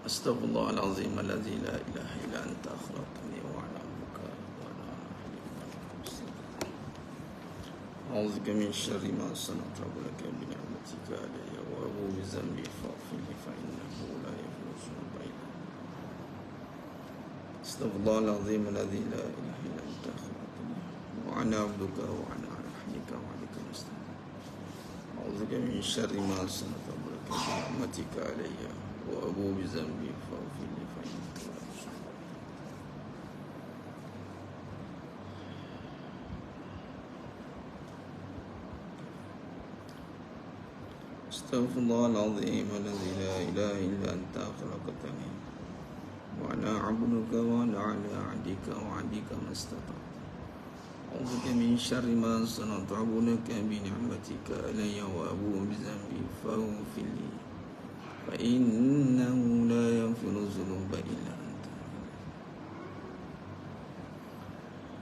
Astaghfirullahalazim alladzi la ilaha illa anta akhlaqtani wa ana abduka wa ana a'udzubika min syarri ma sana'tu wa laka bi ni'matika alayya wa abu bi dhanbi faghfir li fa innahu la yaghfiru dhunuba illa anta. Astaghfirullahalazim alladzi la ilaha illa anta akhlaqtani wa ana abduka wa ana ala ahdika wa ahdika mastaqim. A'udzubika min syarri ma sana'tu wa laka bi ni'matika alayya wa abu bi dhanbi faghfir li fa innahu la yaghfiru. Astaghfirullahalazim alladzi la ilaha illa anta khalaqtani wa ana 'abduka wa ana 'ala 'ahdika wa 'ahdika mastata'tu. A'udzubika min syarri ma sana'tu wa bi ni'matika alayya wa abu bi dhanbi faghfir li fa innahu la yaghfiru dhunuba illa anta.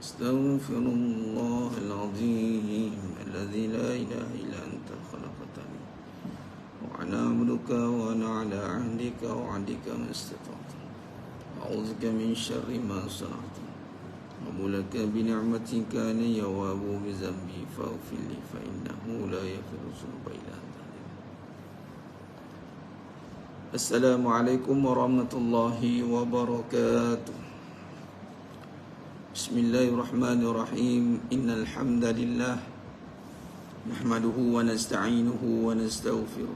Astaghfirullahalazim alladzi la ilaha illa anta khalaqtani wa ana 'abduka wa ana 'ala 'ahdika wa 'ahdika mastata'tu. A'udzubika min syarri ma sana'tu wa bi ni'matika alayya wa abu bi dhanbi faghfir li fa innahu la yaghfiru dhunuba illa anta. Assalamualaikum warahmatullahi wabarakatuh. Bismillahirrahmanirrahim. Innal hamdalillah nahmaduhu wa nasta'inuhu wa nastaghfiruh.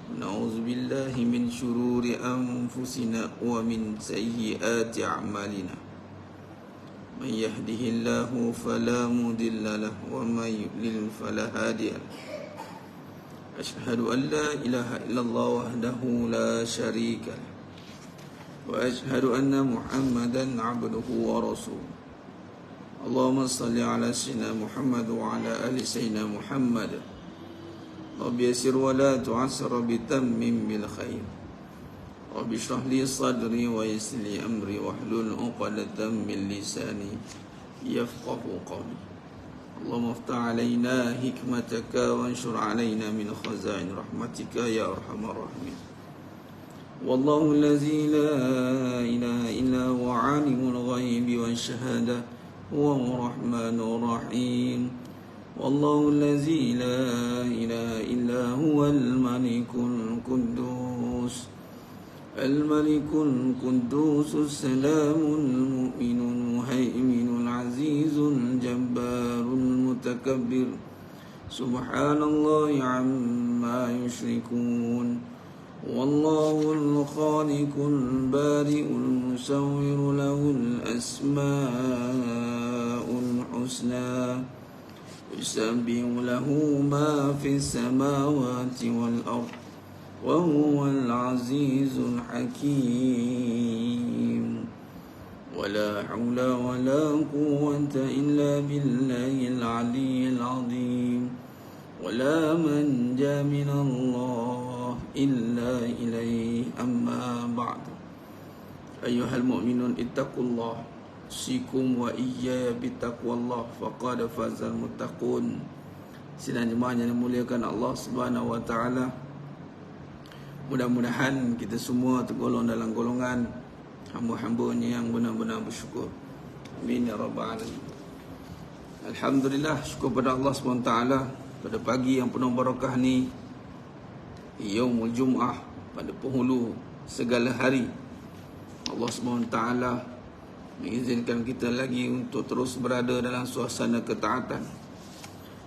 Na'udzu billahi min shururi anfusina wa min sayyiati a'malina. Man yahdihillahu fala mudilla lahu wa man yudlil fala hadiya lahu. أشهد أن لا إله إلا الله وحده لا شريك له وأشهد أن محمدا عبده ورسوله. اللهم صل على سيدنا محمد وعلى آل سيدنا محمد. رب يسر ولا تعسر بتمم بالخير. رب اشرح لي صدري ويسر لي أمري واحلل عقدة من لساني يفقه قولي. اللهم افتح علينا حكمتك وانشر علينا من خزائن رحمتك يا أرحم الراحمين. والله الذي لا إله إلا هو عالم الغيب والشهادة هو الرحمن الرحيم. والله الذي لا إله إلا هو الملك القدوس السلام المؤمن المهيمن العزيز الجبار المتكبر. سبحان الله عما يشركون. والله الخالق البارئ المصور له الأسماء الحسنى يسبح له ما في السماوات والأرض وهو العزيز الحكيم. ولا حول ولا قوة إلا بالله العلي العظيم. ولا منجا من الله إلا إليه. أما بعد. أيها المؤمنون اتقوا الله أوصيكم وإياي بتقوى الله فقد فاز المتقون. Sidang jemaah yang dimuliakan Allah Subhanahu wa taala, mudah-mudahan kita semua tergolong dalam golongan hamba-hambanya yang benar-benar bersyukur. Amin ya rabbal alamin. Alhamdulillah, syukur pada Allah SWT pada pagi yang penuh barakah ni, Yaumul Jum'ah, pada penghulu segala hari. Allah SWT mengizinkan kita lagi untuk terus berada dalam suasana ketaatan.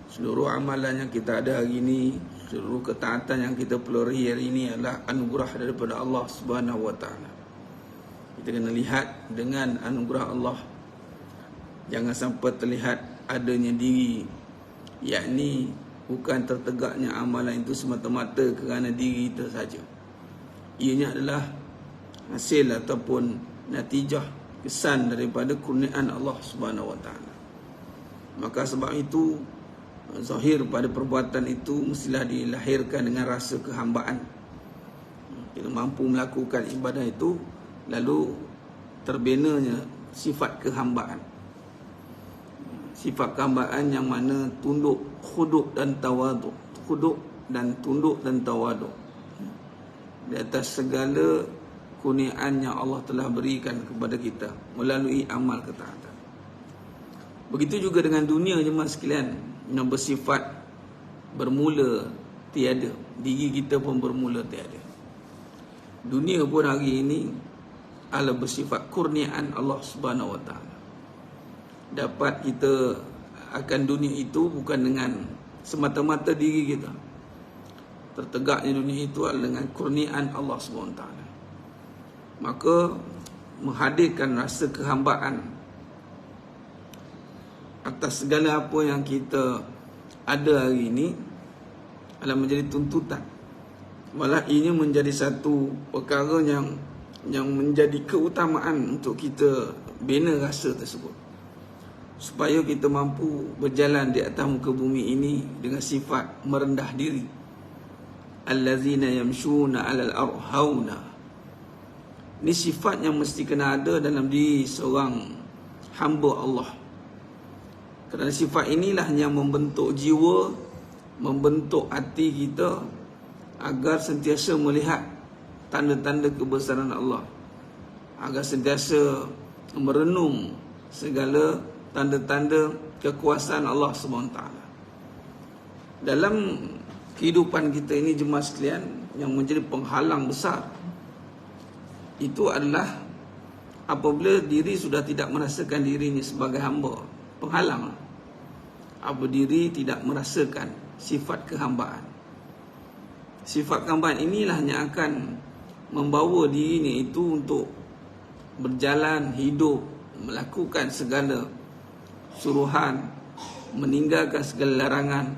Seluruh amalan yang kita ada hari ini, seluruh ketaatan yang kita pelori hari ini adalah anugerah daripada Allah Subhanahu wa taala. Kita kena lihat dengan anugerah Allah. Jangan sampai terlihat adanya diri, yakni bukan tertegaknya amalan itu semata-mata kerana diri kita saja. Ianya adalah hasil ataupun natijah, kesan daripada kurniaan Allah Subhanahu wa taala. Maka sebab itu zahir pada perbuatan itu mestilah dilahirkan dengan rasa kehambaan. Kita mampu melakukan ibadah itu, lalu terbinanya sifat kehambaan. Sifat kehambaan yang mana tunduk, khuduk dan tawaduk. Khuduk dan tunduk dan tawaduk. di atas segala kurniaan yang Allah telah berikan kepada kita melalui amal ketaatan. Begitu juga dengan dunia jemaah sekalian, yang bersifat bermula tiada. Diri kita pun bermula tiada. Dunia pun hari ini adalah bersifat kurniaan Allah Subhanahu Wa Taala. Dapat kita akan dunia itu bukan dengan semata-mata diri kita. Tertegaknya dunia itu adalah dengan kurniaan Allah Subhanahu Wa Taala. Maka menghadirkan rasa kehambaan atas segala apa yang kita ada hari ini adalah menjadi tuntutan. Malah ini menjadi satu perkara yang menjadi keutamaan untuk kita bina rasa tersebut, supaya kita mampu berjalan di atas muka bumi ini dengan sifat merendah diri. Allazina yamshuna 'alal ardh hauna. Ini sifat yang mesti kena ada dalam diri seorang hamba Allah. Kerana sifat inilah yang membentuk jiwa, membentuk hati kita agar sentiasa melihat tanda-tanda kebesaran Allah, agar sentiasa merenung segala tanda-tanda kekuasaan Allah SWT. Dalam kehidupan kita ini jemaah sekalian, yang menjadi penghalang besar itu adalah apabila diri sudah tidak merasakan dirinya sebagai hamba. Penghalang apabila diri tidak merasakan sifat kehambaan. Sifat kehambaan inilah yang akan membawa dirinya itu untuk berjalan, hidup, melakukan segala suruhan, meninggalkan segala larangan,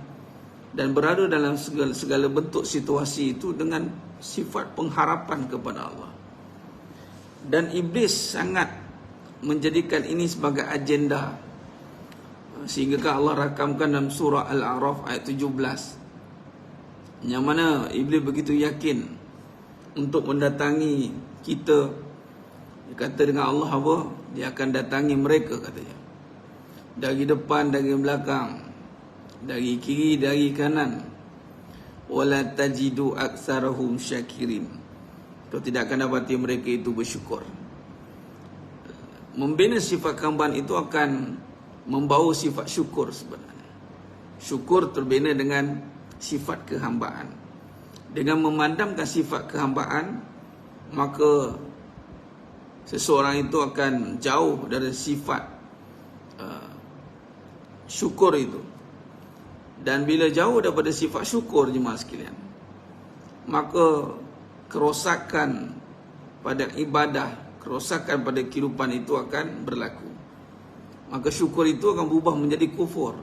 dan berada dalam segala bentuk situasi itu dengan sifat pengharapan kepada Allah. Dan iblis sangat menjadikan ini sebagai agenda, sehingga Allah rakamkan dalam surah Al-A'raf ayat 17, yang mana iblis begitu yakin untuk mendatangi kita. Dia kata dengan Allah apa? Dia akan datangi mereka, katanya, dari depan, dari belakang, dari kiri, dari kanan. Wala tajidu aktsarahum syakirin. Kau tidak akan dapati mereka itu bersyukur. Membina sifat kehambaan itu akan membawa sifat syukur sebenarnya. Syukur terbina dengan sifat kehambaan. Dengan memadamkan sifat kehambaan, maka seseorang itu akan jauh dari sifat syukur itu. Dan bila jauh daripada sifat syukur jemaah sekalian, maka kerosakan pada ibadah, kerosakan pada kehidupan itu akan berlaku. Maka syukur itu akan berubah menjadi kufur.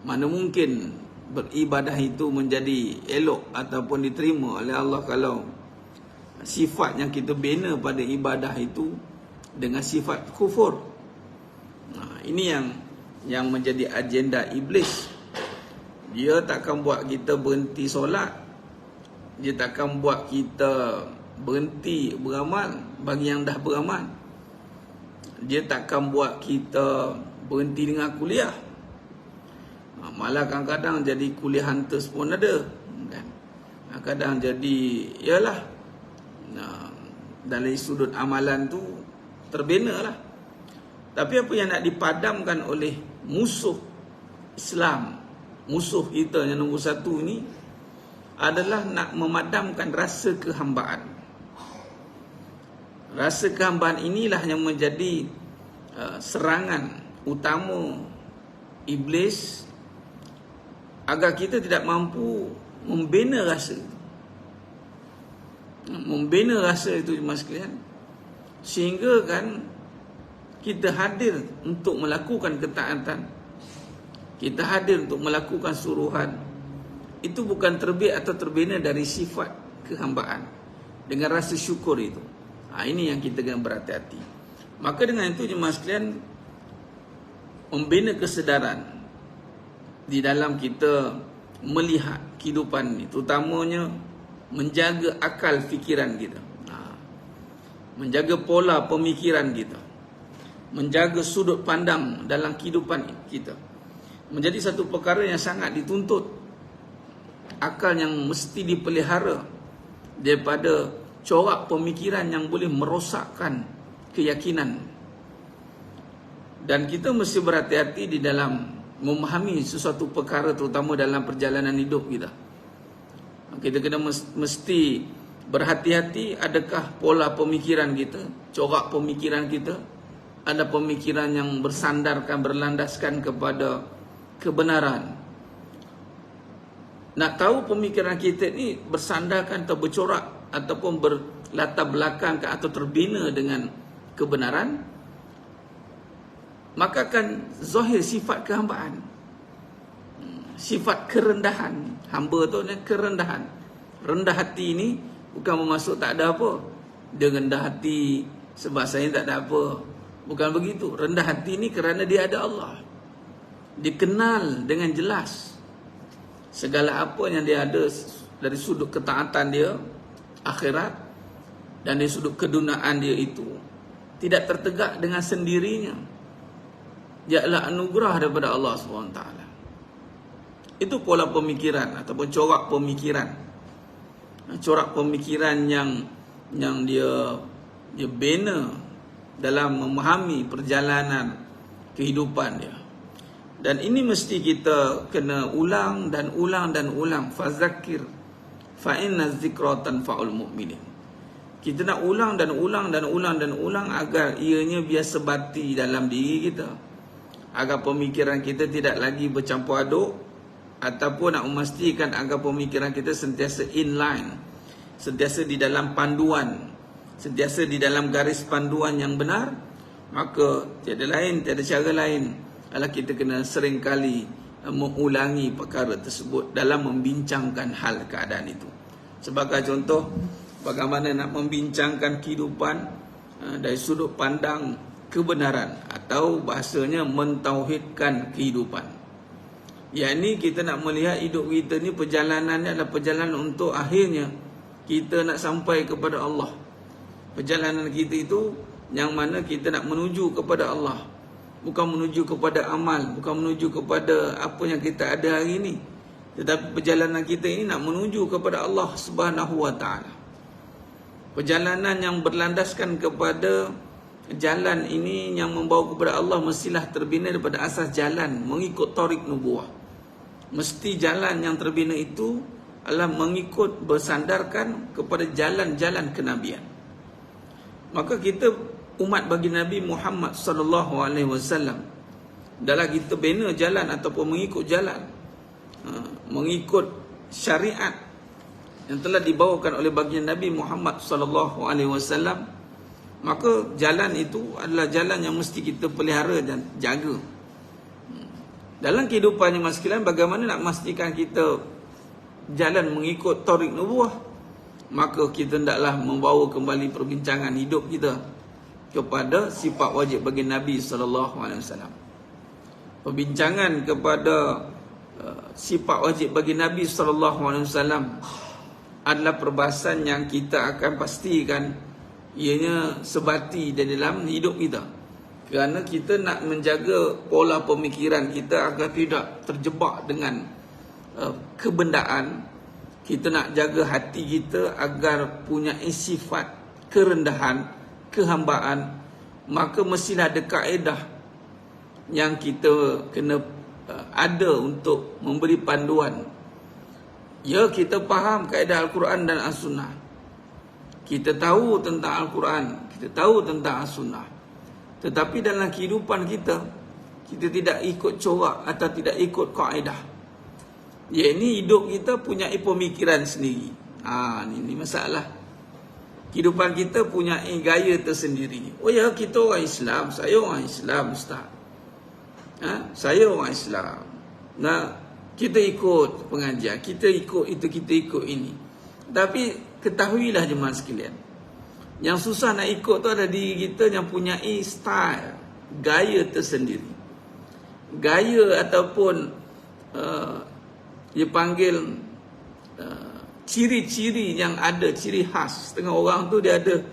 Mana mungkin beribadah itu menjadi elok ataupun diterima oleh Allah kalau sifat yang kita bina pada ibadah itu dengan sifat kufur. Ini yang menjadi agenda iblis. Dia takkan buat kita berhenti solat, dia takkan buat kita berhenti beramal bagi yang dah beramal, dia takkan buat kita berhenti dengan kuliah. Malah kadang-kadang jadi kuliah hunters pun ada kan? Kadang jadi ialah dari sudut amalan tu terbina lah. Tapi apa yang nak dipadamkan oleh musuh Islam, musuh kita yang nombor satu ni, adalah nak memadamkan rasa kehambaan. Rasa kehambaan inilah yang menjadi serangan utama iblis, agar kita tidak mampu membina rasa itu. Membina rasa itu jemaah sekalian, sehingga kan kita hadir untuk melakukan ketaatan, kita hadir untuk melakukan suruhan. Itu bukan terbit atau terbina dari sifat kehambaan dengan rasa syukur itu. Ini yang kita kena berhati-hati. Maka dengan itu jemaah sekalian, membina kesedaran di dalam kita melihat kehidupan ini, terutamanya menjaga akal fikiran kita, menjaga pola pemikiran kita, menjaga sudut pandang dalam kehidupan kita, menjadi satu perkara yang sangat dituntut. Akal yang mesti dipelihara daripada corak pemikiran yang boleh merosakkan keyakinan. Dan kita mesti berhati-hati di dalam memahami sesuatu perkara, terutama dalam perjalanan hidup kita. Kita kena mesti berhati-hati, adakah pola pemikiran kita, corak pemikiran kita, ada pemikiran yang bersandarkan, berlandaskan kepada kebenaran. Nak tahu pemikiran kita ni bersandarkan atau bercorak ataupun berlatar belakangkan atau terbina dengan kebenaran, maka akan zahir sifat kehambaan, sifat kerendahan. Hamba tu ni kerendahan. Rendah hati ni bukan bermaksud tak ada apa. Dia rendah hati sebab saya tak ada apa. Bukan begitu. Rendah hati ni kerana dia ada Allah. Dikenal dengan jelas segala apa yang dia ada dari sudut ketaatan dia akhirat dan dari sudut keduniaan dia itu tidak tertegak dengan sendirinya. Dia adalah anugerah daripada Allah SWT. Itu pola pemikiran ataupun corak pemikiran. Corak pemikiran yang dia bina dalam memahami perjalanan kehidupan dia. Dan ini mesti kita kena ulang dan ulang dan ulang. Fazakir fa inna dzikra tanfa'ul mu'minin. Kita nak ulang dan ulang dan ulang dan ulang agar ianya biasa bati dalam diri kita, agar pemikiran kita tidak lagi bercampur aduk, ataupun nak memastikan agar pemikiran kita sentiasa inline, sentiasa di dalam panduan, sentiasa di dalam garis panduan yang benar. Maka tiada cara lain adalah kita kena seringkali mengulangi perkara tersebut dalam membincangkan hal keadaan itu. Sebagai contoh, bagaimana nak membincangkan kehidupan dari sudut pandang kebenaran, atau bahasanya mentauhidkan kehidupan. Yang ini kita nak melihat hidup kita ni perjalanannya adalah perjalanan untuk akhirnya kita nak sampai kepada Allah. Perjalanan kita itu yang mana kita nak menuju kepada Allah, bukan menuju kepada amal, bukan menuju kepada apa yang kita ada hari ini, tetapi perjalanan kita ini nak menuju kepada Allah Subhanahu wa taala. Perjalanan yang berlandaskan kepada jalan ini yang membawa kepada Allah mestilah terbina daripada asas jalan mengikut tarik nubuah. Mesti jalan yang terbina itu adalah mengikut, bersandarkan kepada jalan-jalan kenabian. Maka kita umat bagi Nabi Muhammad sallallahu alaihi wasallam, dalam kita bina jalan ataupun mengikut jalan, mengikut syariat yang telah dibawakan oleh baginda Nabi Muhammad sallallahu alaihi wasallam, maka jalan itu adalah jalan yang mesti kita pelihara dan jaga. Dalam kehidupan yang sekalian, bagaimana nak memastikan kita jalan mengikut tarik nubuah? Maka kita hendaklah membawa kembali perbincangan hidup kita kepada sifat wajib bagi Nabi SAW. Perbincangan kepada sifat wajib bagi Nabi SAW adalah perbahasan yang kita akan pastikan ianya sebati di dalam hidup kita. Kerana kita nak menjaga pola pemikiran kita agar tidak terjebak dengan kebendaan. Kita nak jaga hati kita agar punya sifat kerendahan, kehambaan. Maka mestilah ada kaedah yang kita kena ada untuk memberi panduan. Ya, kita faham kaedah Al-Quran dan As-Sunnah. Kita tahu tentang Al-Quran, kita tahu tentang As-Sunnah. Tetapi dalam kehidupan kita, kita tidak ikut corak atau tidak ikut kaedah. Ya, ini hidup kita punya pemikiran sendiri. Ini masalah. Kehidupan kita punya gaya tersendiri. Oh ya, kita orang Islam, saya orang Islam, Ustaz. Saya orang Islam. Nah, kita ikut pengajian, kita ikut itu, kita ikut ini. Tapi ketahuilah jemaah sekalian, yang susah nak ikut tu ada diri kita yang punya style, gaya tersendiri. Gaya ataupun dia panggil ciri-ciri yang ada, ciri khas. Setengah orang tu dia ada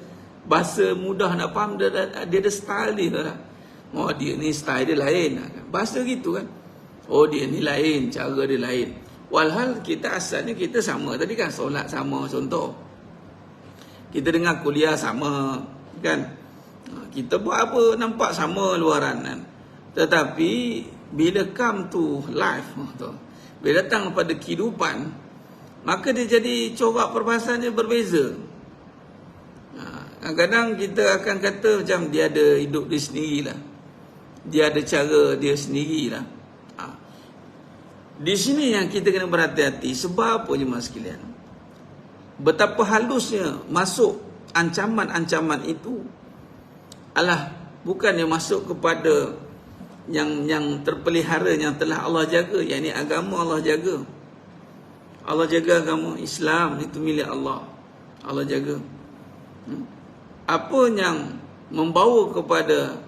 bahasa mudah nak faham, dia ada style dia. Oh, dia ni style dia lain. Bahasa gitu kan. Oh, dia ni lain, cara dia lain. Walhal kita asalnya kita sama. Tadi kan solat sama contoh. Kita dengar kuliah sama, kan? Kita buat apa nampak sama luaran, kan? Tetapi bila come to life, bila datang pada kehidupan, maka dia jadi corak perbahasan dia berbeza. Kadang-kadang kita akan kata macam dia ada hidup dia sendirilah, dia ada cara dia sendirilah. Di sini yang kita kena berhati-hati. Sebab apa jemaah sekalian? Betapa halusnya masuk ancaman-ancaman itu alah bukan yang masuk kepada yang terpelihara, yang telah Allah jaga, yakni agama Allah jaga. Allah jaga agama Islam, itu milik Allah. Allah jaga. Apa yang membawa kepada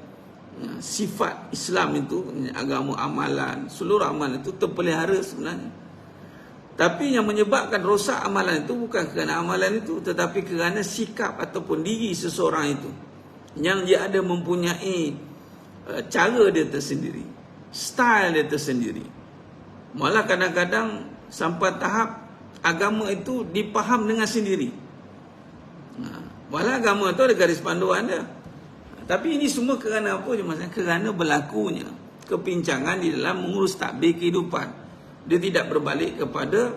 sifat Islam itu, agama, amalan, seluruh amalan itu terpelihara sebenarnya. Tapi yang menyebabkan rosak amalan itu bukan kerana amalan itu, tetapi kerana sikap ataupun diri seseorang itu, yang dia ada mempunyai cara dia tersendiri, style dia tersendiri. Malah kadang-kadang sampai tahap agama itu dipaham dengan sendiri. Malah agama itu ada garis panduan dia. Tapi ini semua kerana apa je maksudnya? Kerana berlakunya kepincangan di dalam mengurus takbir kehidupan. Dia tidak berbalik kepada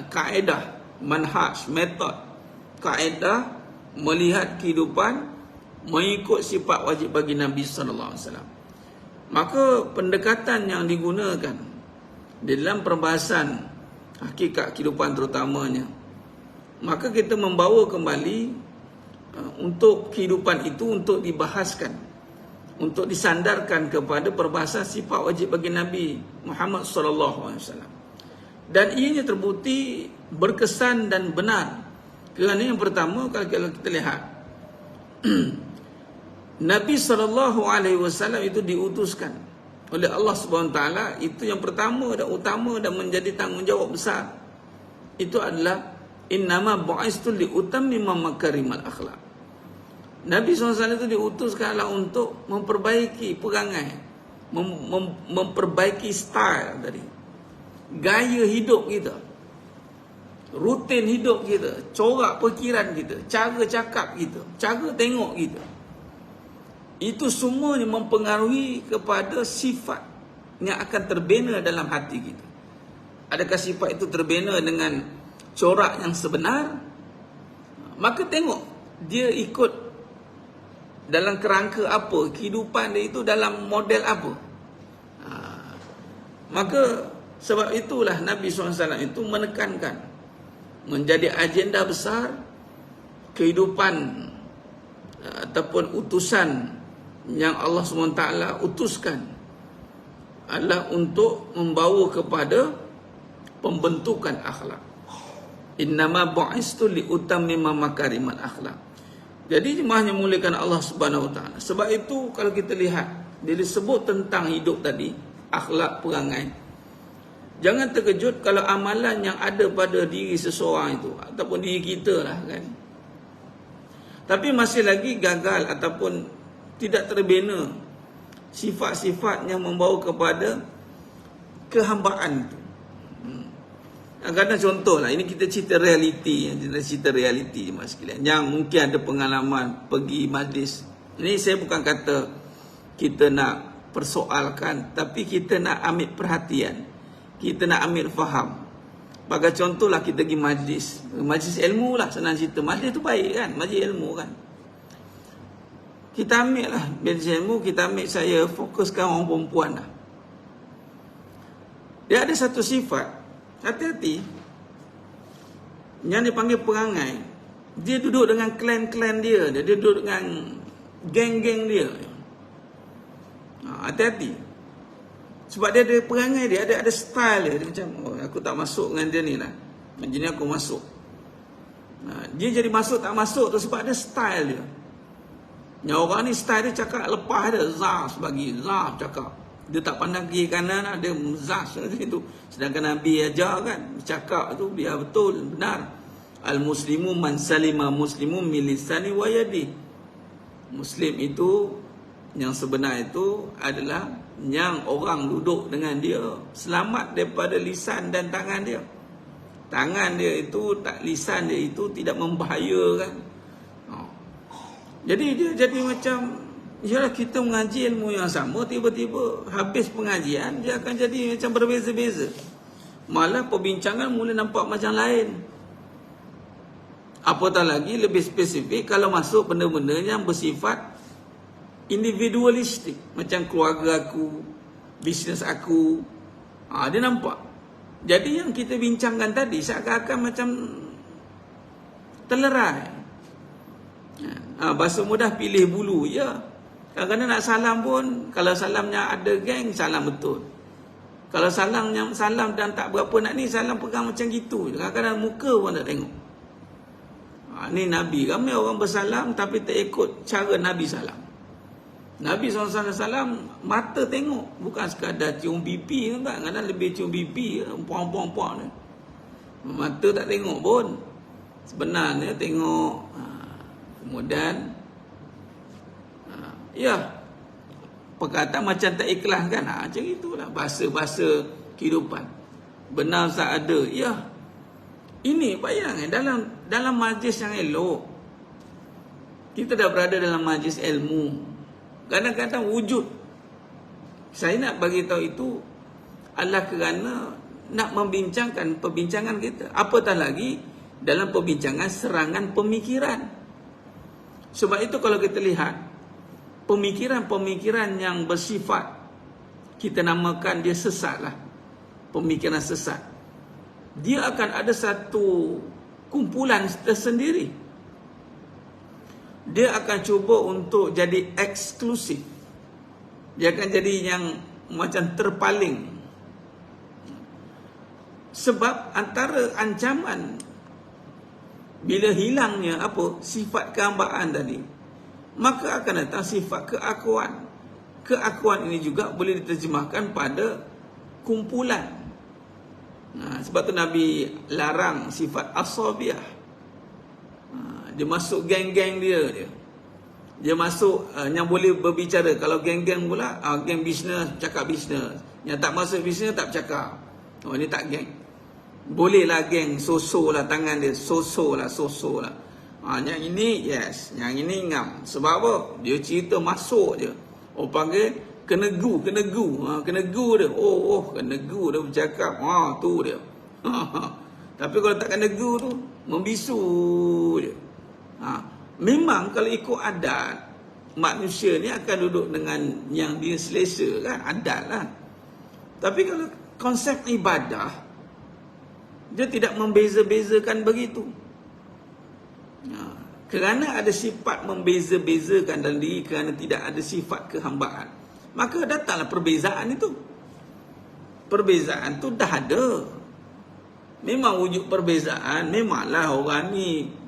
kaedah, manhaj, metod, kaedah melihat kehidupan mengikut sifat wajib bagi Nabi SAW. Maka pendekatan yang digunakan di dalam perbahasan hakikat kehidupan terutamanya, maka kita membawa kembali untuk kehidupan itu untuk dibahaskan, untuk disandarkan kepada perbahasan sifat wajib bagi Nabi Muhammad SAW. Dan ianya terbukti berkesan dan benar. Kerana yang pertama, kalau kita lihat Nabi SAW itu diutuskan oleh Allah SWT. Itu yang pertama dan utama dan menjadi tanggungjawab besar. Itu adalah innama bu'istu liutammima makarimal akhlak. Nabi SAW itu diutuskanlah untuk memperbaiki perangai, memperbaiki style tadi, gaya hidup kita, rutin hidup kita, corak fikiran kita, cara cakap kita, cara tengok kita. Itu semuanya mempengaruhi kepada sifat yang akan terbina dalam hati kita. Adakah sifat itu terbina dengan corak yang sebenar? Maka tengok dia ikut dalam kerangka apa, kehidupan dia itu dalam model apa. Maka sebab itulah Nabi SAW itu menekankan, menjadi agenda besar kehidupan ataupun utusan yang Allah SWT utuskan adalah untuk membawa kepada pembentukan akhlak. Innama bu'istu liutammima makarimal akhlak. Jadi jemaah yang muliakan Allah Subhanahu Wa Taala. Sebab itu kalau kita lihat dia disebut tentang hidup tadi, akhlak, perangai. Jangan terkejut kalau amalan yang ada pada diri seseorang itu ataupun diri kita lah kan, tapi masih lagi gagal ataupun tidak terbina sifat-sifat yang membawa kepada kehambaan itu. Kadang-kadang contohlah, ini kita cerita realiti, mas sekalian, yang mungkin ada pengalaman pergi majlis. Ini saya bukan kata kita nak persoalkan, tapi kita nak ambil perhatian, kita nak ambil faham. Bagi contohlah kita pergi majlis ilmu lah, senang cerita. Majlis tu baik kan, majlis ilmu kan. Kita ambil lah majlis ilmu, kita ambil, saya fokuskan orang perempuan lah. Dia ada satu sifat, hati-hati, yang dipanggil perangai. Dia duduk dengan klan-klan dia, dia duduk dengan geng-geng dia. Hati-hati. Sebab dia ada perangai dia, ada style dia. Dia macam, oh, aku tak masuk dengan dia ni lah, macam ni aku masuk. Dia jadi masuk tak masuk tu sebab ada style dia. Yang orang ni style dia cakap lepas dia, zaf bagi, zaf cakap. Dia tak pandang kiri kanan, dia zaf itu. Sedangkan Nabi ajar kan, cakap tu biar betul, benar. Al-muslimu man salima muslimu min lisani wa yadi. Muslim itu, yang sebenar itu adalah yang orang duduk dengan dia selamat daripada lisan dan tangan dia. Tangan dia itu, lisan dia itu tidak membahayakan Jadi dia jadi macam, yalah kita mengaji ilmu yang sama, tiba-tiba habis pengajian dia akan jadi macam berbeza-beza. Malah perbincangan mula nampak macam lain. Apatah lagi lebih spesifik kalau masuk benda-benda yang bersifat individualistik, macam keluarga aku, bisnes aku. Dia nampak. Jadi yang kita bincangkan tadi seakan-akan macam terlerai. Bahasa mudah pilih bulu. Ya, kadang-kadang nak salam pun, kalau salamnya ada geng, salam betul. Kalau salam dan tak berapa nak ni, salam pegang macam gitu. Kadang-kadang muka pun tak tengok. Ni Nabi, ramai orang bersalam tapi tak ikut cara Nabi salam. Nabi SAW mata tengok, bukan sekadar cium pipi. Kadang-kadang lebih cium pipi, puang-puang-puang ni. Mata tak tengok pun. Sebenarnya tengok. Kemudian perkataan macam tak ikhlas kan. Macam itulah bahasa-bahasa kehidupan. Benar tak ada. Ya. Ini bayang dalam majlis yang elok. Kita dah berada dalam majlis ilmu. Kadang-kadang wujud. Saya nak bagi tahu itu adalah kerana nak membincangkan perbincangan kita. Apatah lagi dalam perbincangan serangan pemikiran. Sebab itu kalau kita lihat pemikiran-pemikiran yang bersifat, kita namakan dia sesat lah. Pemikiran sesat. Dia akan ada satu kumpulan tersendiri. Dia akan cuba untuk jadi eksklusif. Dia akan jadi yang macam terpaling. Sebab antara ancaman bila hilangnya sifat kehambaan tadi, maka akan datang sifat keakuan. Keakuan ini juga boleh diterjemahkan pada kumpulan. Sebab tu Nabi larang sifat asabiah. Dia masuk geng-geng dia masuk yang boleh berbicara. Kalau geng-geng pula, geng bisnes cakap bisnes, yang tak masuk bisnes tak bercakap. Ini tak geng. Bolehlah geng soso lah tangan dia, soso lah. Yang ini yes, yang ini ngam. Sebab apa? Dia cerita masuk je. Panggil kenegu dia. Kenegu dia bercakap. Tu dia. Tapi kalau tak kenegu tu, membisu je. Memang kalau ikut adat, manusia ni akan duduk dengan yang dia selesa kan, adat lah. Tapi kalau konsep ibadah, dia tidak membeza-bezakan begitu. Kerana ada sifat membeza-bezakan dalam diri, kerana tidak ada sifat kehambaan, maka datanglah perbezaan itu. Perbezaan tu dah ada. Memang wujud perbezaan. Memanglah orang ni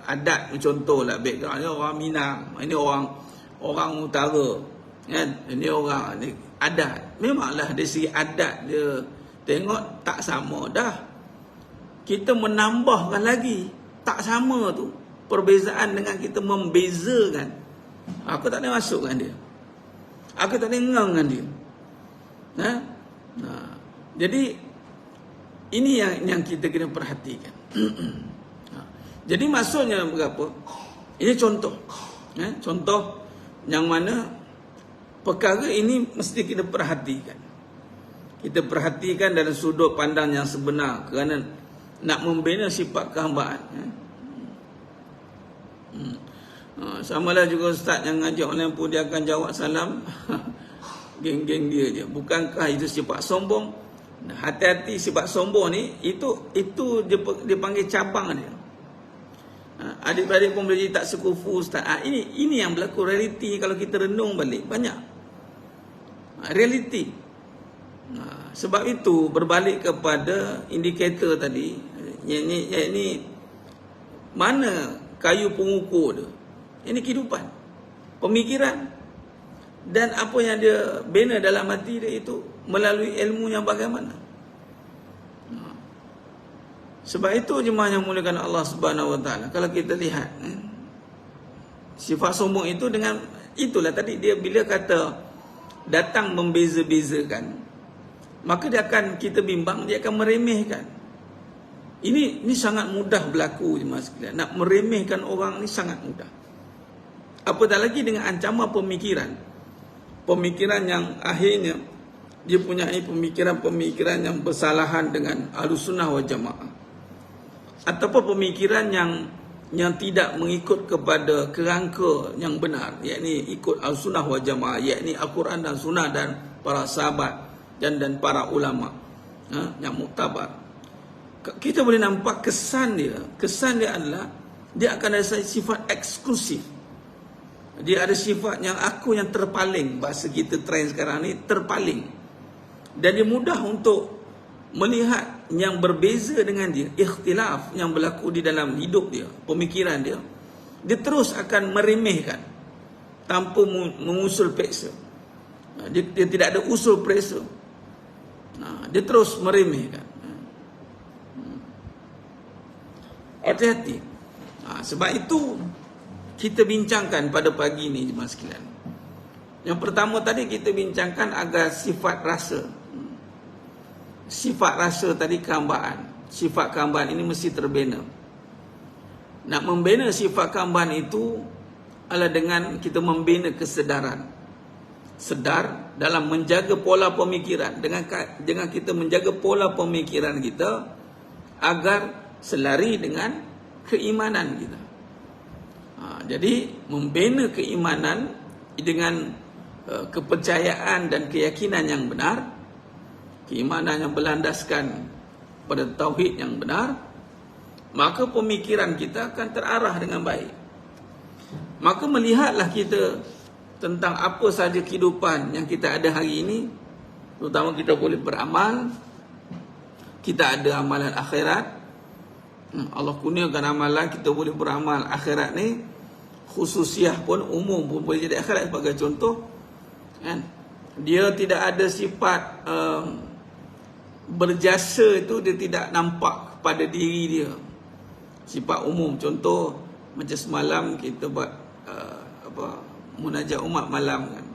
adat, contohlah background ni orang Minang, ini orang utara kan, ini orang ni adat. Memanglah dari segi adat dia tengok tak sama dah. Kita menambahkan lagi tak sama tu, perbezaan dengan kita membezakan. Aku tak boleh masukkan dia, aku tak boleh ngangkan dia. Jadi ini yang kita kena perhatikan. Jadi maksudnya berapa? Ini contoh. Contoh yang mana perkara ini mesti kita perhatikan. Kita perhatikan dalam sudut pandang yang sebenar, kerana nak membina sifat kehambaan. Samalah juga ustaz yang ngajak online pun dia akan jawab salam geng-geng dia je. Bukankah itu sifat sombong? Hati-hati, sifat sombong ni itu dia panggil cabang dia. Adik-beradik pun boleh jadi tak sekufu ustaz. Ini yang berlaku realiti. Kalau kita renung balik, banyak realiti. Sebab itu berbalik kepada indikator tadi, ini mana kayu pengukur dia. Ini kehidupan, pemikiran, dan apa yang dia bina dalam hati dia itu melalui ilmu yang bagaimana. Sebab itu jemaah yang muliakan Allah Subhanahu Wa Taala, kalau kita lihat sifat sombong itu dengan itulah tadi, dia bila kata datang membeza-bezakan, maka dia akan, kita bimbang, dia akan meremehkan. Ini sangat mudah berlaku jemaah sekalian. Nak meremehkan orang ni sangat mudah. Apatah lagi dengan ancaman pemikiran. Pemikiran yang akhirnya dia punya pemikiran-pemikiran yang bersalahan dengan Ahlussunnah wal Jamaah. Ataupun pemikiran yang tidak mengikut kepada kerangka yang benar, yakni ikut Ahlussunnah wal Jamaah, yakni Al-Quran dan Sunnah dan para sahabat dan para ulama yang muktabar. Kita boleh nampak kesan dia adalah dia akan ada sifat eksklusif. Dia ada sifat yang aku yang terpaling, bahasa kita trend sekarang ni, terpaling. Dan dia mudah untuk melihat yang berbeza dengan dia, ikhtilaf yang berlaku di dalam hidup dia, pemikiran dia. Dia terus akan meremehkan tanpa mengusul peksa. Dia tidak ada usul peksa. Dia terus meremehkan. Hati-hati. Sebab itu kita bincangkan pada pagi ini, jemaah sekalian. Yang pertama tadi kita bincangkan agar sifat rasa. Sifat rasa tadi kehambaan. Sifat kehambaan ini mesti terbina. Nak membina sifat kehambaan itu adalah dengan kita membina kesedaran. Sedar dalam menjaga pola pemikiran. Dengan kita menjaga pola pemikiran kita agar selari dengan keimanan kita. Jadi membina keimanan dengan kepercayaan dan keyakinan yang benar, keimanan yang berlandaskan pada tauhid yang benar, maka pemikiran kita akan terarah dengan baik. Maka melihatlah kita tentang apa sahaja kehidupan yang kita ada hari ini, terutama kita boleh beramal, kita ada amalan akhirat. Allah kurniakan amalan, kita boleh beramal akhirat ni. Khususiah pun, umum pun boleh jadi akhirat sebagai contoh, kan? Dia tidak ada sifat berjasa, itu dia tidak nampak kepada diri dia. Sifat umum, contoh macam semalam kita buat munajat umat malam, kan?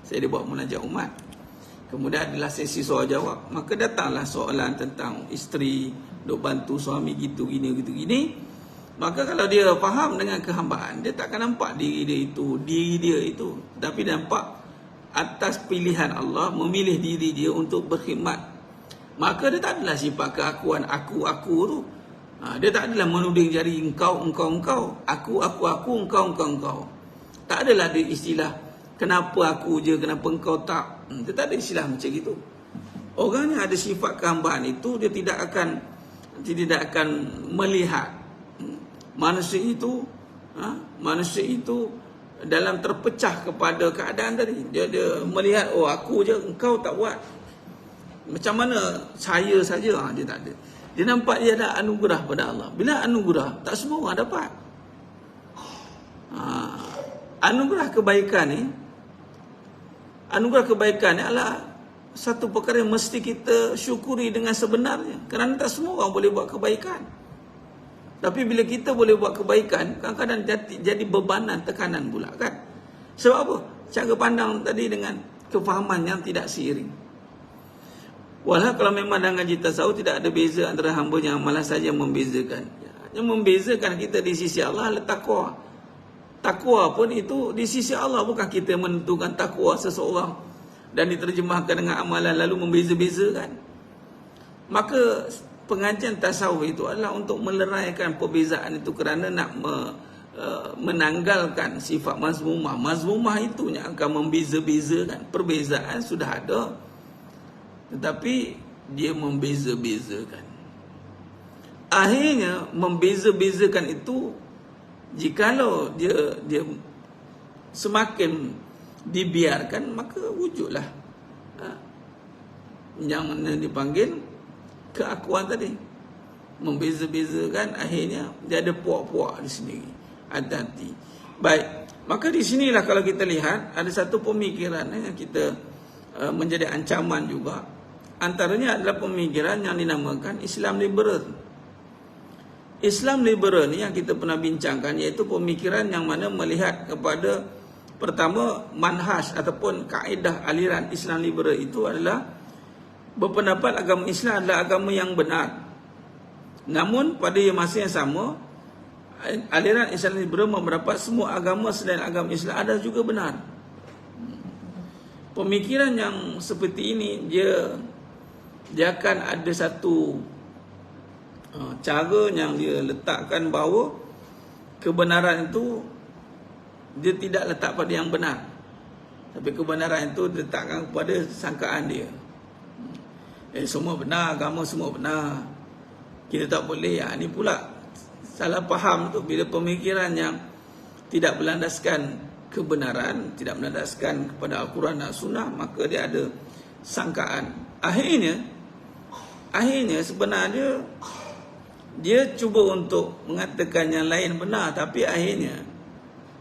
Saya dia buat munajat umat, kemudian adalah sesi soal jawab. Maka datanglah soalan tentang isteri duk bantu suami gitu gini. Maka kalau dia faham dengan kehambaan, dia tak akan nampak diri dia itu, tapi dia nampak atas pilihan Allah memilih diri dia untuk berkhidmat. Maka dia tak adalah sifat keakuan aku tu. Dia tak adalah menuding jari engkau, aku, engkau. Tak adalah dia istilah kenapa aku je, kenapa engkau tak. Dia tak ada istilah macam itu. Orang yang ada sifat kehambaan itu, dia tidak akan melihat manusia itu dalam terpecah kepada keadaan tadi. Dia melihat, oh aku je, engkau tak buat. Macam mana saya saja, dia tak ada. Dia nampak dia ada anugerah pada Allah. Bila anugerah, tak semua orang dapat. Anugerah kebaikan ni adalah satu perkara yang mesti kita syukuri dengan sebenarnya. Kerana tak semua orang boleh buat kebaikan. Tapi bila kita boleh buat kebaikan, kadang-kadang jadi bebanan, tekanan pula, kan? Sebab apa? Cara pandang tadi dengan kefahaman yang tidak seiring. Walau kalau memang dalam ngaji tasawuf tidak ada beza antara hamba yang malas saja yang membezakan. Yang membezakan kita di sisi Allah adalah takwa. Takwa pun itu di sisi Allah, bukan kita menentukan takwa seseorang dan diterjemahkan dengan amalan lalu membeza-bezakan. Maka pengajian tasawuf itu adalah untuk meleraikan perbezaan itu, kerana nak menanggalkan sifat mazmumah. Mazmumah itu yang akan membeza-bezakan. Perbezaan sudah ada, tetapi dia membeza-bezakan. Akhirnya membeza-bezakan itu, jikalau dia semakin dibiarkan, maka wujudlah yang mana dipanggil keakuan tadi. Membeza-bezakan, akhirnya dia ada puak-puak di sendiri. Hati-hati. Baik, maka di sinilah kalau kita lihat ada satu pemikiran yang kita menjadi ancaman juga. Antaranya adalah pemikiran yang dinamakan Islam liberal. Islam liberal ni yang kita pernah bincangkan, iaitu pemikiran yang mana melihat kepada, pertama, manhaj ataupun kaedah aliran Islam liberal itu adalah berpendapat agama Islam adalah agama yang benar. Namun pada masa yang sama aliran Islam liberal mendapat semua agama selain agama Islam ada juga benar. Pemikiran yang seperti ini dia akan ada satu cara yang dia letakkan bahawa kebenaran itu dia tidak letak pada yang benar, tapi kebenaran itu diletakkan kepada sangkaan dia. Semua benar, agama semua benar, kita tak boleh. Ini pula salah faham tu. Bila pemikiran yang tidak berlandaskan kebenaran, tidak berlandaskan kepada Al-Quran dan Sunnah, maka dia ada sangkaan. Akhirnya sebenarnya dia cuba untuk mengatakan yang lain benar, tapi akhirnya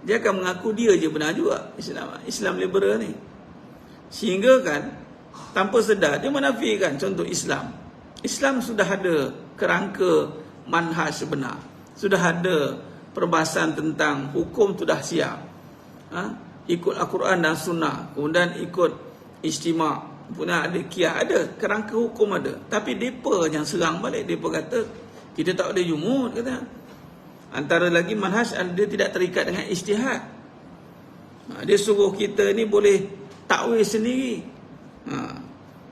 dia akan mengaku dia je benar juga, Islam liberal ni. Sehingga kan tanpa sedar dia menafikan. Contoh Islam sudah ada kerangka manhaj sebenar, sudah ada perbahasan tentang hukum sudah siap, ikut Al-Quran dan Sunnah, kemudian ikut ijtima', punya ada qiyas, ada kerangka hukum ada. Tapi mereka yang serang balik, mereka kata kita tak boleh jumud, kata. Antara lagi manhaj dia tidak terikat dengan ijtihad. Dia suruh kita ni boleh takwil sendiri.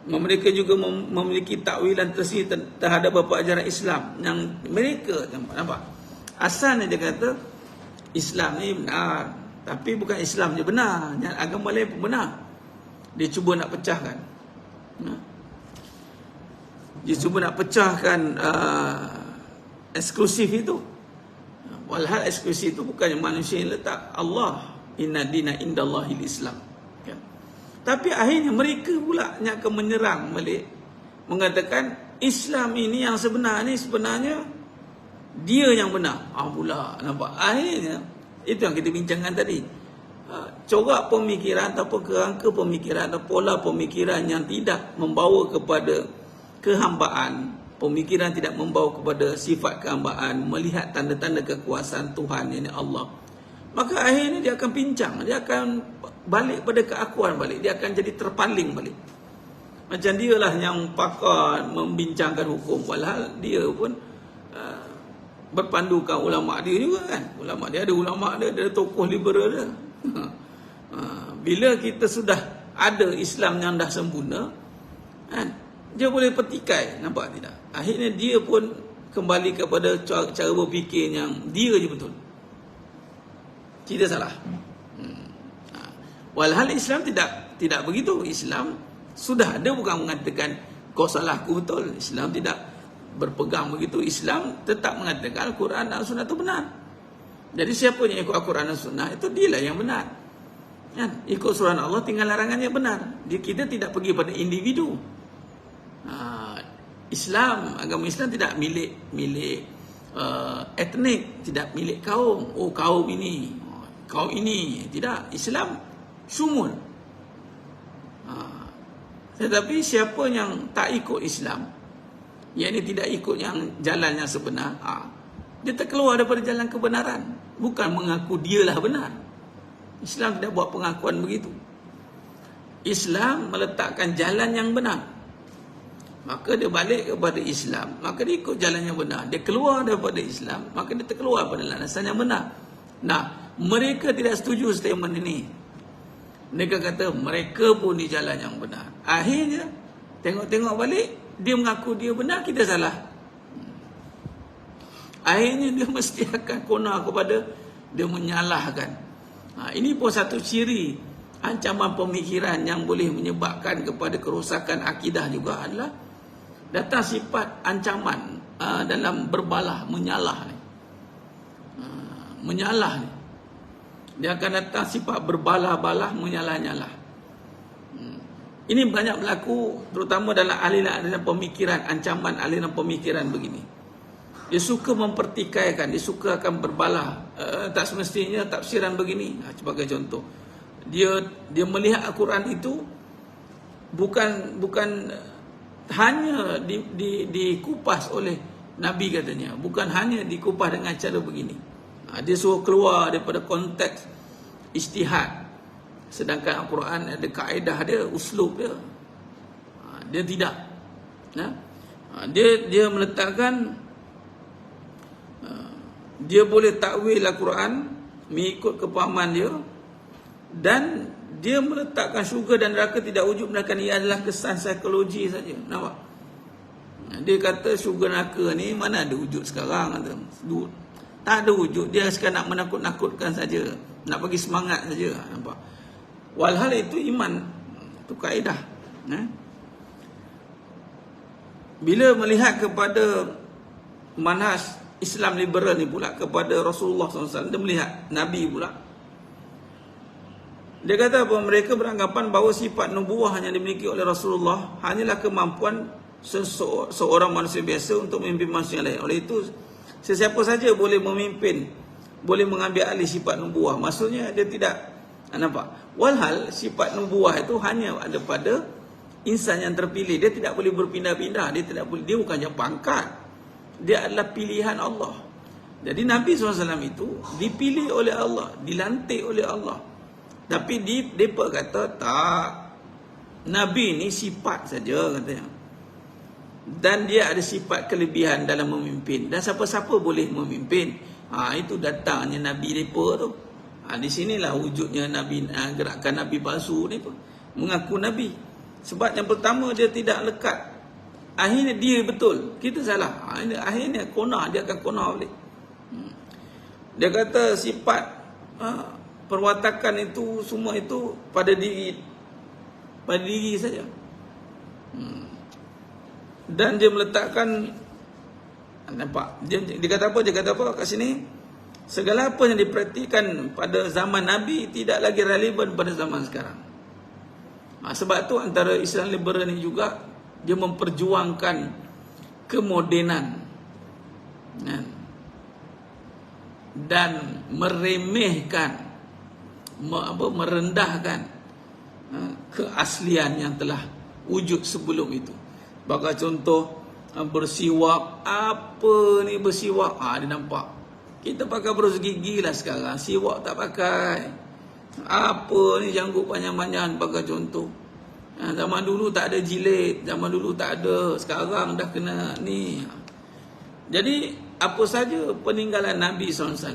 Mereka juga memiliki takwilan tersendiri terhadap beberapa ajaran Islam yang mereka nampak. Asalnya dia kata Islam ni benar, tapi bukan Islam je benar, yang agama lain pun benar. Dia cuba nak pecahkan. Dia cuba nak pecahkan eksklusif itu. Walhal eksklusif itu bukan manusia yang letak. Allah, inna dina indallahil Islam. Tapi akhirnya mereka pula yang akan menyerang balik, mengatakan Islam ini yang sebenar ni sebenarnya dia yang benar. Pula nampak. Akhirnya itu yang kita bincangkan tadi. Corak pemikiran ataupun kerangka pemikiran atau pola pemikiran yang tidak membawa kepada kehambaan, pemikiran tidak membawa kepada sifat kehambaan, melihat tanda-tanda kekuasaan Tuhan, ini Allah, maka akhirnya dia akan pincang, dia akan balik pada keakuan balik, dia akan jadi terpaling balik. Macam dia lah yang pakar membincangkan hukum, walhal dia pun berpandukan ulama' dia juga kan. Ulama' dia ada ulama' dia, ada tokoh liberal dia. Bila kita sudah ada Islam yang dah sempurna kan, dia boleh petikai, nampak tidak? Akhirnya dia pun kembali kepada cara berfikir yang dia je betul, kita salah. Walhal Islam tidak begitu. Islam sudah ada, bukan mengatakan kau salah aku betul. Islam tidak berpegang begitu. Islam tetap mengatakan Al-Quran dan Sunnah itu benar. Jadi siapa yang ikut Al-Quran dan Sunnah, itu dialah yang benar kan? Ikut surah Allah, tinggal larangannya benar. Kita tidak pergi pada individu. Islam, agama Islam tidak milik etnik, tidak milik kaum. Kaum ini, kaum ini. Tidak. Islam syumul. Tetapi siapa yang tak ikut Islam, yakni tidak ikut yang jalan yang sebenar, dia terkeluar daripada jalan kebenaran. Bukan mengaku dialah benar. Islam tidak buat pengakuan begitu. Islam meletakkan jalan yang benar, maka dia balik kepada Islam, maka dia ikut jalan yang benar. Dia keluar daripada Islam, maka dia terkeluar pada landasan yang benar. Nah, mereka tidak setuju statement ini. Mereka kata mereka pun di jalan yang benar. Akhirnya tengok-tengok balik, dia mengaku dia benar, kita salah. Akhirnya dia mesti akan kona kepada dia menyalahkan. Ini pun satu ciri ancaman pemikiran yang boleh menyebabkan kepada kerosakan akidah juga adalah datang sifat ancaman dalam berbalah, menyalah ni. Menyalah ni. Dia akan datang sifat berbalah-balah, menyalah-nyalah. Ini banyak berlaku terutama dalam aliran pemikiran, ancaman aliran pemikiran begini. Dia suka mempertikaikan, dia suka akan berbalah. Tak semestinya tafsiran begini. Sebagai contoh, dia melihat Al-Quran itu bukan hanya dikupas oleh Nabi katanya, bukan hanya dikupas dengan cara begini. Dia suruh keluar daripada konteks ijtihad. Sedangkan Al-Quran ada kaedah dia, uslub dia. Dia tidak. Dia meletakkan dia boleh takwil Al-Quran mengikut kepahaman dia, dan dia meletakkan syurga dan neraka tidak wujud, melainkan ia adalah kesan psikologi saja. Nampak? Dia kata syurga neraka ni mana ada wujud sekarang, kata. Tak ada wujud, dia sekarang nak menakut-nakutkan saja, nak bagi semangat saja. Nampak? Walhal itu iman, itu kaedah. Bila melihat kepada manhaj Islam liberal ni pula, kepada Rasulullah SAW, dia melihat Nabi pula. Dia kata apa? Mereka beranggapan bahawa sifat nubuah yang dimiliki oleh Rasulullah hanyalah kemampuan seorang manusia biasa untuk memimpin manusia lain. Oleh itu, sesiapa saja boleh memimpin, boleh mengambil alih sifat nubuah. Maksudnya dia tidak, nampak? Walhal sifat nubuah itu hanya ada pada insan yang terpilih. Dia tidak boleh berpindah-pindah. Dia bukan je pangkat. Dia adalah pilihan Allah. Jadi Nabi SAW itu dipilih oleh Allah, dilantik oleh Allah. Tapi mereka kata tak, Nabi ni sifat saja, katanya. Dan dia ada sifat kelebihan dalam memimpin, dan siapa-siapa boleh memimpin. Itu datangnya Nabi mereka tu. Di sinilah wujudnya Nabi, gerakan Nabi palsu ni pun mengaku Nabi. Sebab yang pertama, dia tidak lekat. Akhirnya dia betul, kita salah. Akhirnya konah, dia akan konah balik. Dia kata sifat perwatakan itu, semua itu pada diri saja. Dan dia meletakkan, nampak, dia kata apa? Dia kata apa kat sini? Segala apa yang dipraktikkan pada zaman Nabi tidak lagi relevan pada zaman sekarang. Sebab tu antara Islam liberal ni juga, dia memperjuangkan kemodenan dan meremehkan, merendahkan keaslian yang telah wujud sebelum itu. Bagi contoh, bersiwak. Apa ni bersiwak? Dia nampak kita pakai berus gigi lah sekarang, siwak tak pakai. Apa ni janggut panjang-panjang, bagi contoh. Zaman dulu tak ada jilid, zaman dulu tak ada, sekarang dah kena ni. Jadi apa saja peninggalan Nabi SAW,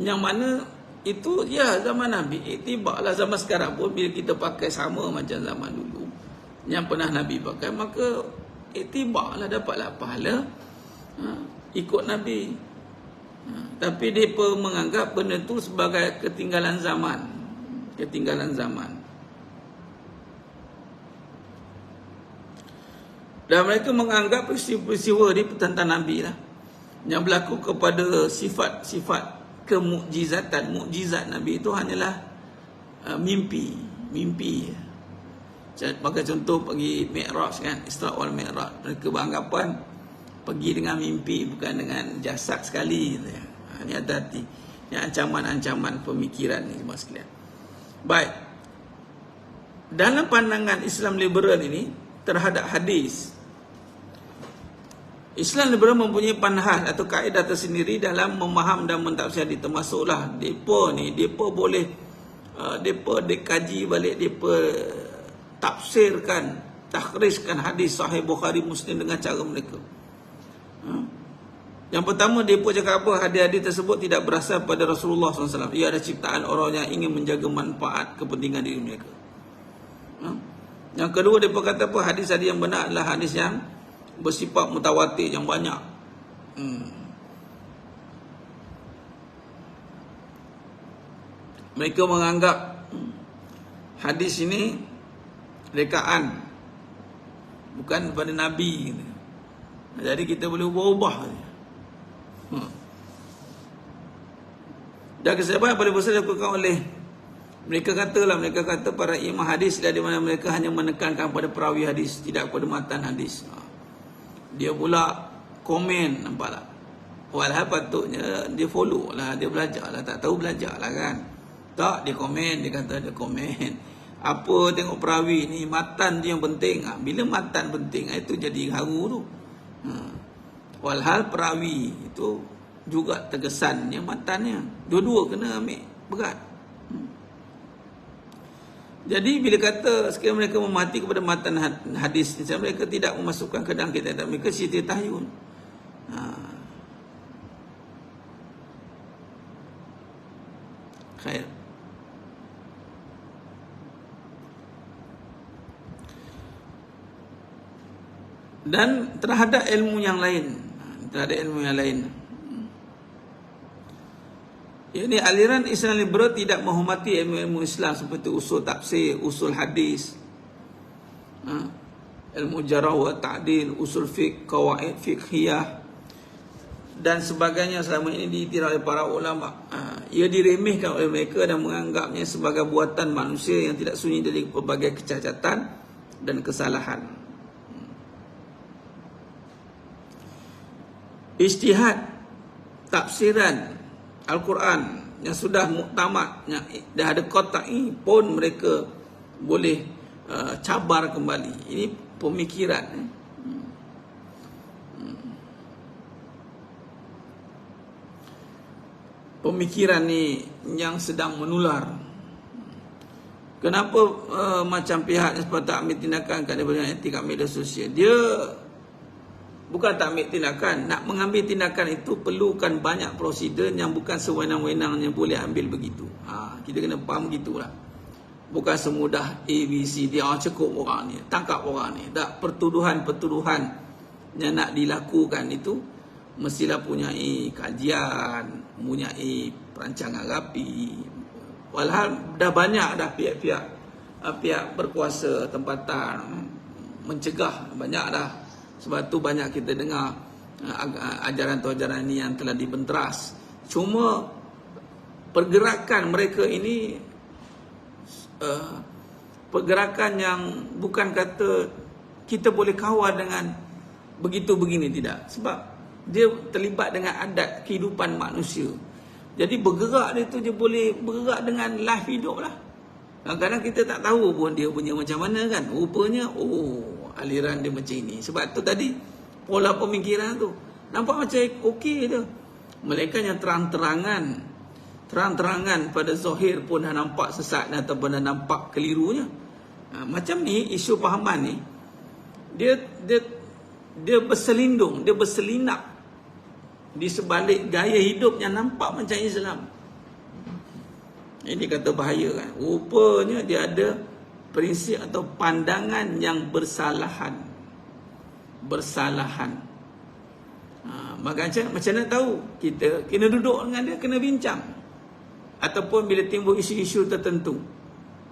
yang mana itu ya zaman Nabi, iktibarlah zaman sekarang pun bila kita pakai sama macam zaman dulu yang pernah Nabi pakai, maka iktibarlah, dapatlah pahala ikut Nabi. Tapi mereka menganggap benda tu sebagai ketinggalan zaman. Dan mereka menganggap peristiwa ni tentang Nabi lah, yang berlaku kepada sifat-sifat kemukjizatan. Mukjizat Nabi itu hanyalah mimpi. Bagi contoh pergi Mi'raj kan, Isra wal Mi'raj. Mereka beranggapan pergi dengan mimpi, bukan dengan jasad sekali. Ini hati-hati. Ini ancaman-ancaman pemikiran ni semua sekalian. Baik. Dalam pandangan Islam liberal ini terhadap hadis, Islam liberal mempunyai pandangan atau kaedah tersendiri dalam memaham dan mentafsir hadis. Termasuklah mereka boleh dikaji balik, mereka tafsirkan, takhrijkan hadis sahih Bukhari Muslim dengan cara mereka. Yang pertama, mereka cakap apa? Hadis-hadis tersebut tidak berasal pada Rasulullah SAW. Ia ada ciptaan orang yang ingin menjaga manfaat kepentingan diri mereka. Yang kedua, mereka kata apa? Hadis-hadis yang benar adalah hadis yang bersifat mutawatir, yang banyak. Mereka menganggap hadis ini rekaan, bukan pada Nabi. Jadi kita boleh ubah-ubah. Dan kesalahan yang paling besar dilakukan oleh mereka kata para imam hadis, di mana mereka hanya menekankan pada perawi hadis, tidak pada matan hadis. Dia pula komen, nampak tak? Walhal patutnya dia follow lah, dia belajar lah, tak tahu belajar lah kan. Tak, dia komen, dia kata dia komen. Apa tengok perawi ni, matan dia yang penting. Bila matan penting, itu jadi haru tu. Walhal perawi itu juga terkesannya matannya. Dua-dua kena ambil berat. Jadi bila kata sekiranya mereka memahati kepada matan hadis, mereka tidak memasukkan ke dalam kitab, mereka cerita tahyul. Khair. Dan terhadap ilmu yang lain, ini aliran Islam liberal tidak menghormati ilmu-ilmu Islam seperti usul tafsir, usul hadis, ilmu jarah wa ta'dil, usul fiqh, qawaid fiqhiyah dan sebagainya. Selama ini diiktiraf oleh para ulama. Ia diremehkan oleh mereka dan menganggapnya sebagai buatan manusia yang tidak sunyi dari berbagai kecacatan dan kesalahan. Ijtihad tafsiran Al-Quran yang sudah muktamad, yang dah ada qat'i pun mereka boleh cabar kembali. Ini pemikiran. Pemikiran ni yang sedang menular. Kenapa macam pihak yang sepatutnya ambil tindakan kat daripada etik kat media sosial? Dia bukan tak ambil tindakan. Nak mengambil tindakan itu perlukan banyak prosedur yang bukan sewenang-wenangnya boleh ambil begitu. Kita kena faham begitulah. Bukan semudah ABCD, cukup orang ni, tangkap orang ni. Tak, pertuduhan-pertuduhan yang nak dilakukan itu mestilah punyai kajian, punyai perancangan rapi. Walhal dah banyak dah pihak berkuasa tempatan mencegah, banyak dah. Sebab tu banyak kita dengar ajaran-ajaran ini yang telah dibenteras. Cuma pergerakan mereka ini pergerakan yang bukan kata kita boleh kawal dengan begitu begini, tidak. Sebab dia terlibat dengan adat kehidupan manusia. Jadi bergerak dia tu dia boleh bergerak dengan life hidup lah. Kadang-kadang kita tak tahu pun dia punya macam mana kan. Rupanya aliran dia macam ini. Sebab tu tadi pola pemikiran tu nampak macam okey tu. Mereka yang terang-terangan pada zahir pun dah nampak sesat ataupun dah nampak kelirunya. Macam ni isu pahaman ni dia berselindung, dia berselinap di sebalik gaya hidup yang nampak macam Islam. Ini kata bahaya kan. Rupanya dia ada prinsip atau pandangan yang bersalahan. Maka macam mana tahu? Kita kena duduk dengan dia, kena bincang. Ataupun bila timbul isu-isu tertentu.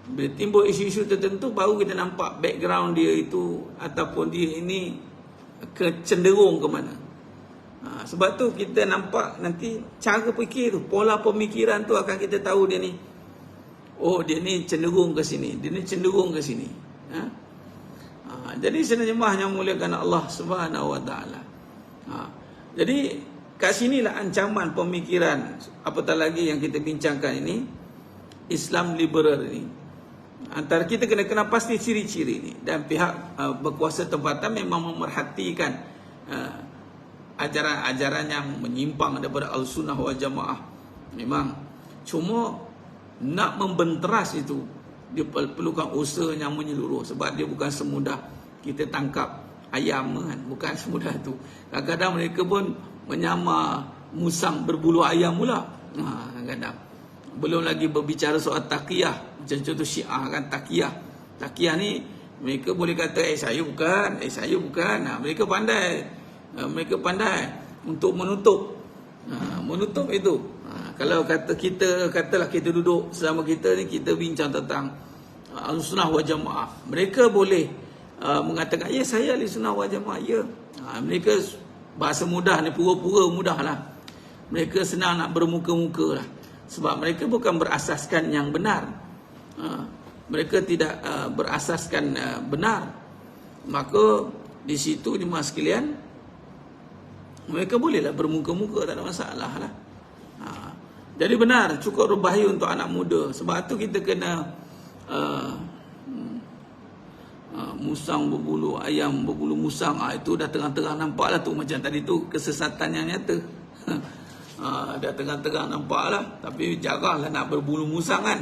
Bila timbul isu-isu tertentu baru kita nampak background dia itu ataupun dia ini cenderung ke mana. Sebab tu kita nampak nanti cara fikir tu, pola pemikiran tu akan kita tahu dia ni. Dia ni cenderung ke sini, dia ni cenderung ke sini. Jadi senajamah yang muliakan Allah Subhanahu wa taala. Jadi kat sinilah ancaman pemikiran apatah lagi yang kita bincangkan ini, Islam liberal ini. Antara kita kena pasti ciri-ciri ini, dan pihak berkuasa tempatan memang memerhatikan ajaran-ajaran yang menyimpang daripada Al-Sunnah wal Jamaah. Memang cuma nak membenteras itu dia perlukan usaha yang menyeluruh. Sebab dia bukan semudah kita tangkap ayam kan, bukan semudah tu. Kadang-kadang mereka pun menyamar musang berbulu ayam pula. Kadang-kadang belum lagi berbicara soal taqiyah. Macam contoh Syiah kan, taqiyah ni mereka boleh kata saya bukan. Mereka pandai untuk menutup itu. Kalau katalah kita duduk selama kita ni, kita bincang tentang Al-Sunnah wal Jamaah, mereka boleh mengatakan ya saya Al-Sunnah wal Jamaah ya. Mereka bahasa mudah ni, pura-pura mudah lah. Mereka senang nak bermuka-muka lah. Sebab mereka bukan berasaskan yang benar. Mereka tidak berasaskan benar. Maka di situ jemaah sekalian, mereka bolehlah bermuka-muka, tak ada masalah lah. Jadi benar, cukup berbahaya untuk anak muda. Sebab tu kita kena musang berbulu, ayam berbulu musang. Itu dah terang-terang nampak lah tu. Macam tadi tu kesesatan yang nyata. Dah terang-terang nampak lah. Tapi jaranglah nak berbulu musang kan.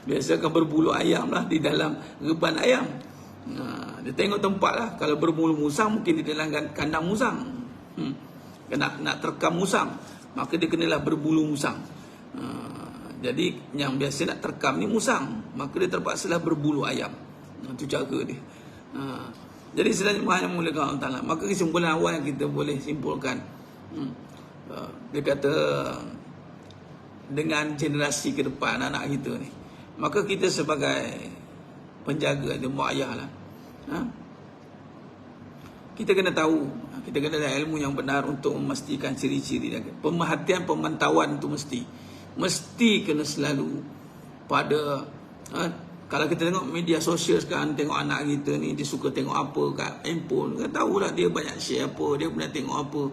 Biasa kan berbulu ayam lah di dalam reban ayam. Dia tengok tempat lah. Kalau berbulu musang mungkin di dalam kandang musang. Nak terkam musang, maka dia kenalah berbulu musang. Jadi yang biasa nak terkam ni musang, maka dia terpaksalah berbulu ayam. Itu cara dia. Jadi sebenarnya yang mulakan Allah Ta'ala. Maka kesimpulan awal yang kita boleh simpulkan, dia kata dengan generasi ke depan anak kita ni, maka kita sebagai penjaga dia, mak ayah lah, kita kena tahu, kita kena ada ilmu yang benar untuk memastikan ciri-ciri dia. Pemerhatian, pemantauan tu mesti kena selalu pada kalau kita tengok media sosial sekarang, tengok anak kita ni dia suka tengok apa kat handphone, kita tahulah dia banyak share apa, dia pernah tengok apa.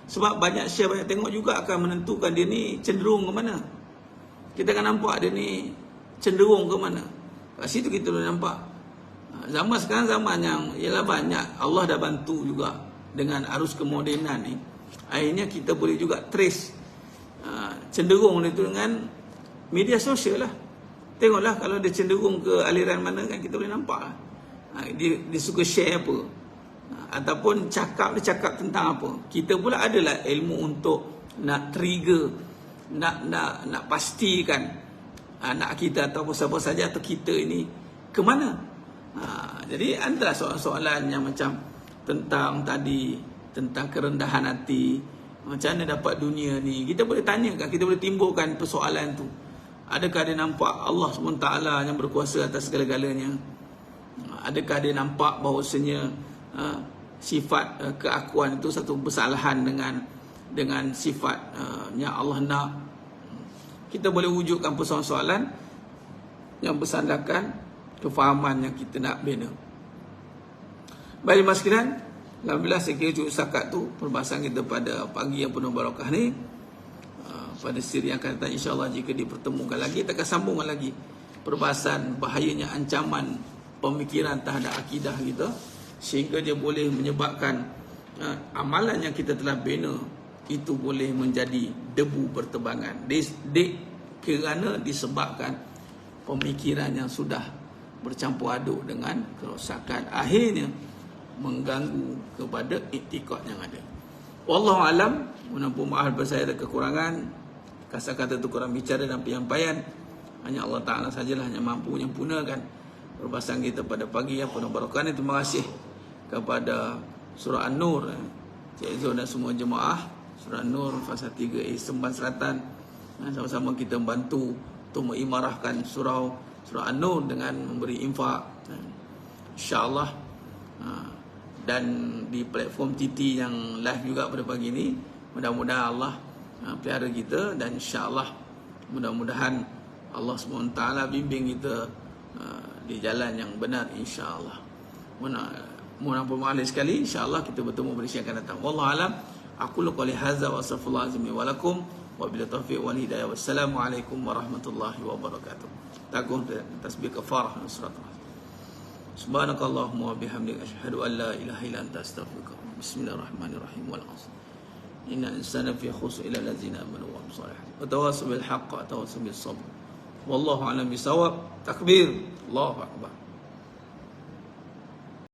Sebab banyak share, banyak tengok juga akan menentukan dia ni cenderung ke mana. Kita akan nampak dia ni cenderung ke mana. Kat situ kita boleh nampak. Zaman sekarang zaman yang ialah banyak, Allah dah bantu juga dengan arus kemodenan ni. Akhirnya kita boleh juga trace cenderung dia tu dengan media sosial lah. Tengoklah kalau dia cenderung ke aliran mana kan kita boleh nampak lah. Dia suka share apa, ataupun dia cakap tentang apa. Kita pula adalah ilmu untuk nak trigger, nak pastikan anak kita atau siapa saja atau kita ini ke mana. Jadi antara soalan-soalan yang macam tentang tadi, tentang kerendahan hati, macam mana dapat dunia ni, kita boleh tanyakan, kita boleh timbulkan persoalan tu. Adakah dia nampak Allah SWT yang berkuasa atas segala-galanya? Adakah dia nampak bahawasanya sifat keakuan itu satu bersalahan dengan sifat yang Allah nak? Kita boleh wujudkan persoalan-soalan yang bersandarkan kefahaman yang kita nak bina. Baik mas sekalian, alhamdulillah saya kira cukup setakat tu perbahasan kita pada pagi yang penuh barakah ni. Pada siri yang akan datang insyaAllah, jika dipertemukan lagi, kita akan sambungkan lagi perbahasan bahayanya ancaman pemikiran terhadap akidah kita, sehingga dia boleh menyebabkan amalan yang kita telah bina itu boleh menjadi debu berterbangan, kerana disebabkan pemikiran yang sudah bercampur aduk dengan kerosakan, akhirnya mengganggu kepada iktikad yang ada. Wallahu alam. Mudah-mudahan maaf pada saya ada kekurangan, kasar kata tu kurang bicara dan penyampaian. Hanya Allah Ta'ala sajalah yang mampu menyempurnakan perbahasan kita pada pagi yang penuh barakah ni. Terima kasih kepada Surah An-Nur, Cik Zul dan semua jemaah Surah An-Nur fasa 3A Semban Selatan. Sama-sama kita membantu untuk mengimarahkan surah An-Nur dengan memberi infak, insya-Allah. Dan di platform TT yang live juga pada pagi ini, mudah-mudahan Allah pelihara kita, dan insya-Allah mudah-mudahan Allah SWT bimbing kita di jalan yang benar, insya-Allah. Mohon maaf sekali, insya-Allah kita bertemu pada siang akan datang. Wallahu alam. Aku qouli hadza wa astaghfirullah azim wa lakum wa bil taufiq wal hidayah. Wassalamualaikum warahmatullahi wabarakatuh. Takun tasbih kafarah surat. Subhanakallahumma wa bihamdika asyhadu an la ilaha illa anta astaghfiruka. Bismillahirrahmanirrahim. Wal 'asr. Innal insana fi khusr illa allazina amanu wa amilus shalihat. Wa tawassaw bil haqq wa tawassaw bis sabr. Wallahu a'lam bisawab. Takbir. Allahu akbar.